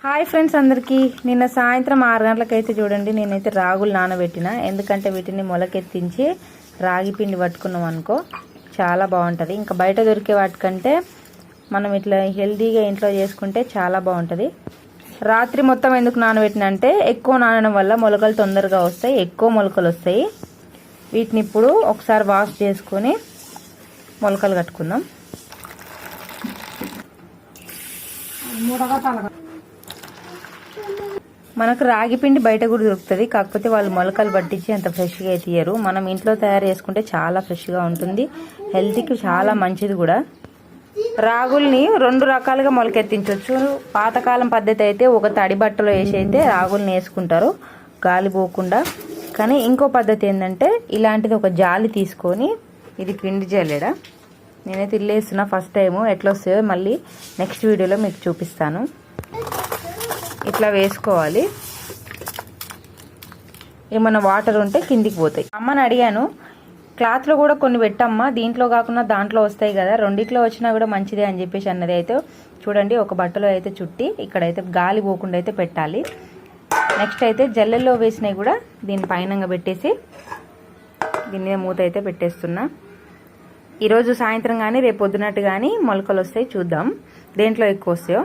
Hi friends అందరికీ నిన్న సాయంత్రం 6 గంటలకైతే చూడండి నేనైతే రాగులు నానబెట్టిన. ఎందుకంటే వీటిని మొలకెత్తించి రాగి పిండి పట్టుకున్నాం అనుకో చాలా బాగుంటుంది. ఇంకా బయట దొరికే వాటికంటే మనం ఇట్లా హెల్తీగా ఇంట్లో చేసుకుంటే చాలా బాగుంటుంది. రాత్రి మొత్తం ఎందుకు నానబెట్టిన అంటే ఎక్కువ నానడం వల్ల మొలకలు తొందరగా వస్తాయి, ఎక్కువ మొలకలు వస్తాయి. వీటిని ఇప్పుడు ఒకసారి వాష్ చేసుకొని మొలకలు కట్టుకుందాం. మనకు రాగి పిండి బయట కూడా దొరుకుతుంది, కాకపోతే వాళ్ళు మొలకలు పట్టించి అంత ఫ్రెష్గా అయితే ఇయ్యరు. మనం ఇంట్లో తయారు చేసుకుంటే చాలా ఫ్రెష్గా ఉంటుంది, హెల్త్కి చాలా మంచిది కూడా. రాగుల్ని 2 రకాలుగా మొలకెత్తించవచ్చు. పాతకాలం పద్ధతి అయితే ఒక తడి బట్టలో వేసి అయితే రాగుల్ని వేసుకుంటారు గాలి పోకుండా. కానీ ఇంకో పద్ధతి ఏంటంటే ఇలాంటిది ఒక జాలి తీసుకొని, ఇది పిండి జల్లెడ, నేనైతే ఇల్లేస్తున్నా ఫస్ట్ టైము. ఎట్లా వస్తాయో మళ్ళీ నెక్స్ట్ వీడియోలో మీకు చూపిస్తాను. ఇట్లా వేసుకోవాలి. ఏమన్నా వాటర్ ఉంటే కిందికి పోతాయి. అమ్మని అడిగాను, క్లాత్లో కూడా కొన్ని పెట్టమ్మా, దీంట్లో కాకుండా దాంట్లో వస్తాయి కదా, రెండిట్లో వచ్చినా కూడా మంచిదే అని చెప్పేసి అన్నది. అయితే చూడండి ఒక బట్టలో అయితే చుట్టి ఇక్కడైతే గాలి పోకుండా అయితే పెట్టాలి. నెక్స్ట్ అయితే జల్లెల్లో వేసినవి కూడా దీని పైనంగా పెట్టేసి దీని మీద మూత అయితే పెట్టేస్తున్నా. ఈరోజు సాయంత్రం కానీ రేపు పొద్దునట్టు కానీ మొలకలు వస్తాయి, చూద్దాం దేంట్లో ఎక్కువ వస్తాయో.